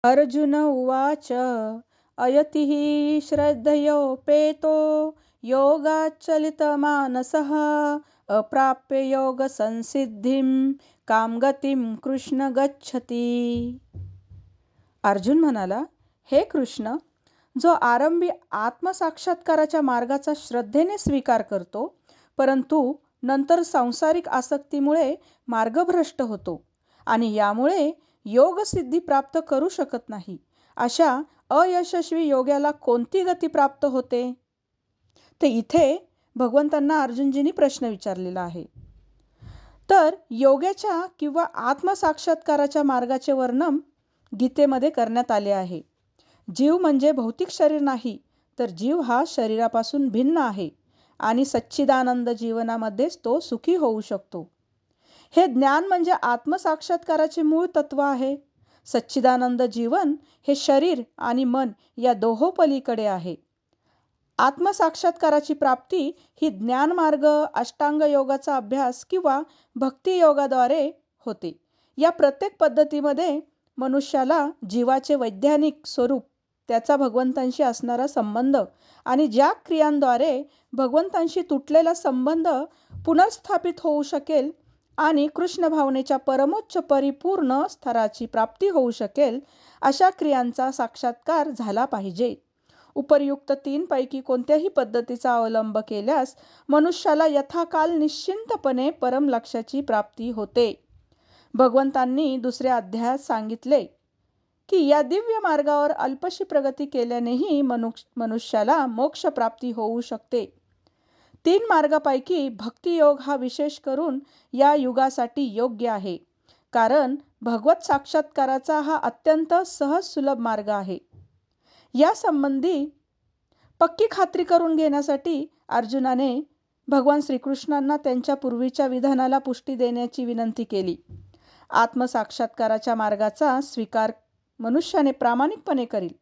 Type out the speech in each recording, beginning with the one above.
अर्जुन उवाच अयतिः श्रद्धयोपेतो योगाच्चलितमानसः अप्राप्य योगसंसिद्धिं कां गतिं कृष्ण गच्छति. अर्जुन म्हणाला, हे कृष्ण, जो आरंभी आत्मसाक्षात्काराच्या मार्गाचा श्रद्धेने स्वीकार करतो, परंतु नंतर सांसारिक आसक्तीमुळे मार्गभ्रष्ट होतो आणि यामुळे योगसिद्धी प्राप्त करू शकत नाही, अशा अयशस्वी योग्याला कोणती गती प्राप्त होते? ते इथे भगवंतांना अर्जुनजींनी प्रश्न विचारलेला आहे. तर योग्याच्या किंवा आत्मसाक्षात्काराच्या मार्गाचे वर्णन गीतेमध्ये करण्यात आले आहे. जीव म्हणजे भौतिक शरीर नाही, तर जीव हा शरीरापासून भिन्न आहे आणि सच्चिदानंद जीवनामध्येच तो सुखी होऊ शकतो. हे ज्ञान म्हणजे आत्मसाक्षात्काराचे मूळ तत्व आहे. सच्चिदानंद जीवन हे शरीर आणि मन या दोहोपलीकडे आहे. आत्मसाक्षात्काराची प्राप्ती ही ज्ञानमार्ग, अष्टांग योगाचा अभ्यास किंवा भक्तियोगाद्वारे होते. या प्रत्येक पद्धतीमध्ये मनुष्याला जीवाचे वैज्ञानिक स्वरूप, त्याचा भगवंतांशी असणारा संबंध आणि ज्या क्रियांद्वारे भगवंतांशी तुटलेला संबंध पुनर्स्थापित होऊ शकेल आणि कृष्ण भावनेच्या परमोच्च परिपूर्ण स्तराची प्राप्ती होऊ शकेल, अशा क्रियांचा साक्षात्कार झाला पाहिजे. उपर्युक्त 3 पैकी कोणत्याही पद्धतीचा अवलंब केल्यास मनुष्याला यथाकाल निश्चिंतपणे परम लक्ष्याची प्राप्ती होते. भगवंतांनी दुसऱ्या अध्यायात सांगितले की या दिव्य मार्गावर अल्पशी प्रगती केल्यानेही मनुष्याला मोक्ष प्राप्ती होऊ शकते. 3 मार्गापैकी भक्तियोग हा विशेष करून या युगासाठी योग्य आहे, कारण भगवत साक्षात्काराचा हा अत्यंत सहज सुलभ मार्ग आहे. या संबंधी पक्की खात्री करून घेण्यासाठी अर्जुनाने भगवान श्रीकृष्णांना त्यांच्या पूर्वीच्या विधानाला पुष्टी देण्याची विनंती केली. आत्मसाक्षात्काराच्या मार्गाचा स्वीकार मनुष्याने प्रामाणिकपणे करील,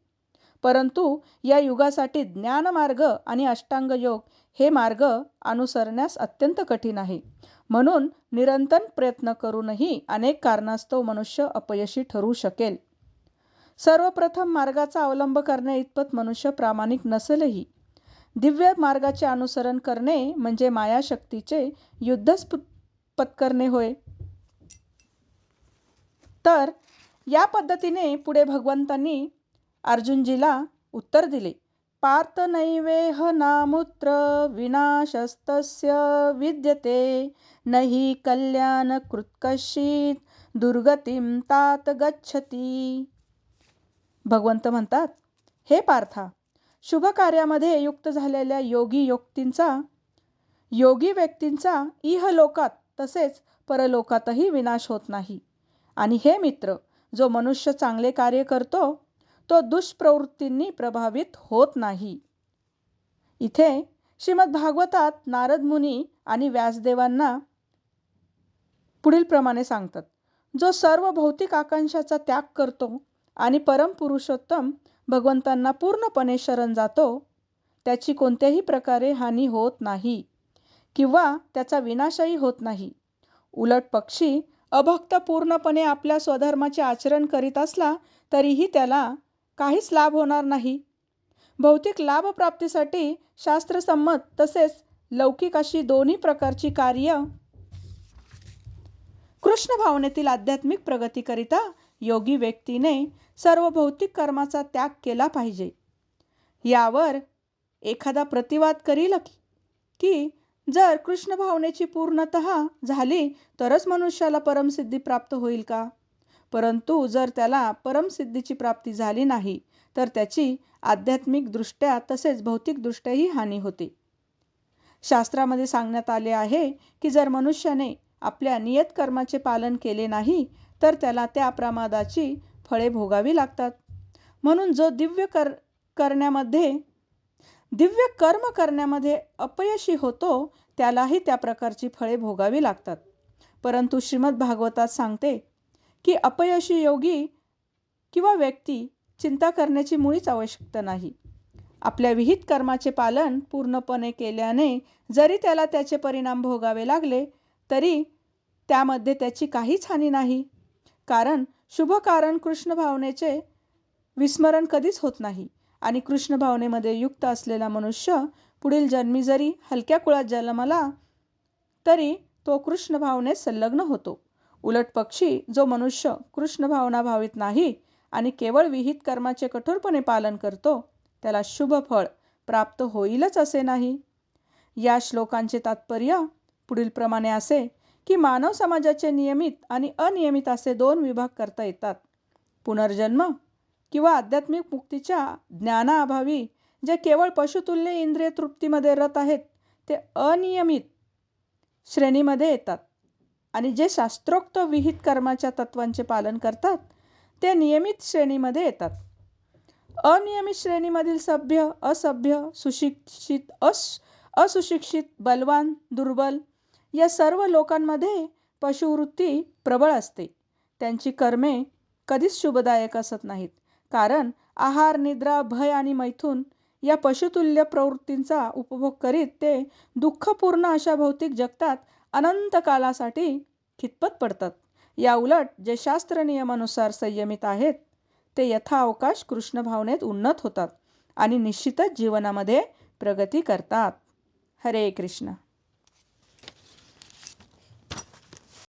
परंतु या युगासाठी ज्ञानमार्ग आणि अष्टांग योग हे मार्ग अनुसरण्यास अत्यंत कठीण आहे. म्हणून निरंतर प्रयत्न करूनही अनेक कारणास्तव मनुष्य अपयशी ठरू शकेल. सर्वप्रथम मार्गाचा अवलंब करणे इतपत मनुष्य प्रामाणिक नसेलही दिव्य मार्गाचे अनुसरण करणे म्हणजे मायाशक्तीचे युद्धच पत्करणे होय. तर या पद्धतीने पुढे भगवंतांनी अर्जुनजीला उत्तर दिले. पार्थ नैवेह नामुत्र विनाशस्तस्य विद्यते नहि कल्याण कृत्कश्चित दुर्गतीम तात गच्छती. भगवंत म्हणतात, हे पार्था, शुभ कार्यामध्ये युक्त झालेल्या योगी व्यक्तींचा इहलोकात तसेच परलोकातही विनाश होत नाही. आणि हे मित्र, जो मनुष्य चांगले कार्य करतो तो दुष्प्रवृत्तींनी प्रभावित होत नाही. इथे श्रीमद भागवतात नारद मुनी आणि व्यासदेवांना पुढील प्रमाणे सांगतात, जो सर्व भौतिक आकांक्षाचा त्याग करतो आणि परम पुरुषोत्तम भगवंतांना पूर्णपणे शरण जातो, त्याची कोणत्याही प्रकारे हानी होत नाही किंवा त्याचा विनाशही होत नाही. उलट पक्षी अभक्त पूर्णपणे आपल्या स्वधर्माचे आचरण करीत असला तरीही त्याला काहीच लाभ होणार नाही. भौतिक लाभप्राप्तीसाठी शास्त्रसंमत तसेच लौकिक अशी दोन्ही प्रकारची कार्य कृष्ण भावनेतील आध्यात्मिक प्रगतीकरिता योगी व्यक्तीने सर्व भौतिक कर्माचा त्याग केला पाहिजे. यावर एखादा प्रतिवाद करील की जर कृष्ण भावनेची पूर्णतः झाली तरच मनुष्याला परमसिद्धी प्राप्त होईल का? परंतु जर त्याला परमसिद्धीची प्राप्ती झाली नाही तर त्याची आध्यात्मिक दृष्ट्या तसेच भौतिक दृष्ट्याही हानी होते. शास्त्रामध्ये सांगण्यात आले आहे की जर मनुष्याने आपल्या नियत कर्माचे पालन केले नाही तर त्याला त्या प्रमादाची फळे भोगावी लागतात. म्हणून जो दिव्य कर्म करण्यामध्ये अपयशी होतो त्यालाही त्या प्रकारची फळे भोगावी लागतात. परंतु श्रीमद भागवतात सांगते की अपयशी योगी किंवा व्यक्ती चिंता करण्याची मुळीच आवश्यकता नाही. आपल्या विहित कर्माचे पालन पूर्णपणे केल्याने जरी त्याला त्याचे परिणाम भोगावे लागले तरी त्यामध्ये त्याची काहीच हानी नाही. कारण शुभ कारण कृष्ण भावनेचे विस्मरण कधीच होत नाही आणि कृष्ण भावनेमध्ये युक्त असलेला मनुष्य पुढील जन्मी जरी हलक्या कुळात जन्मला तरी तो कृष्ण भावनेत संलग्न होतो. उलट पक्षी जो मनुष्य कृष्ण भावना भावित नाही आणि केवळ विहित कर्माचे कठोरपणे पालन करतो त्याला शुभ फळ प्राप्त होईलच असे नाही. या श्लोकांचे तात्पर्य पुढीलप्रमाणे असे की मानव समाजाचे नियमित आणि अनियमित असे दोन विभाग करता येतात. पुनर्जन्म किंवा आध्यात्मिक मुक्तीच्या ज्ञानाअभावी जे केवळ पशुतुल्य इंद्रिय तृप्तीमध्ये रत आहेत ते अनियमित श्रेणीमध्ये येतात आणि जे शास्त्रोक्त विहित कर्माच्या तत्वांचे पालन करतात ते नियमित श्रेणीमध्ये येतात. अनियमित श्रेणीमधील सभ्य, असभ्य, सुशिक्षित, असुशिक्षित, बलवान, दुर्बल या सर्व लोकांमध्ये पशुवृत्ती प्रबळ असते. त्यांची कर्मे कधीच शुभदायक असत नाहीत, कारण आहार, निद्रा, भय आणि मैथून या पशुतुल्य प्रवृत्तींचा उपभोग करीत ते दुःखपूर्ण अशा भौतिक जगतात अनंत कालासाठी खितपत पडतात. या उलट जे शास्त्र नियमानुसार संयमित आहेत ते यथाअवकाश कृष्ण भावनेत उन्नत होतात आणि निश्चितच जीवनामध्ये प्रगती करतात. हरे कृष्ण.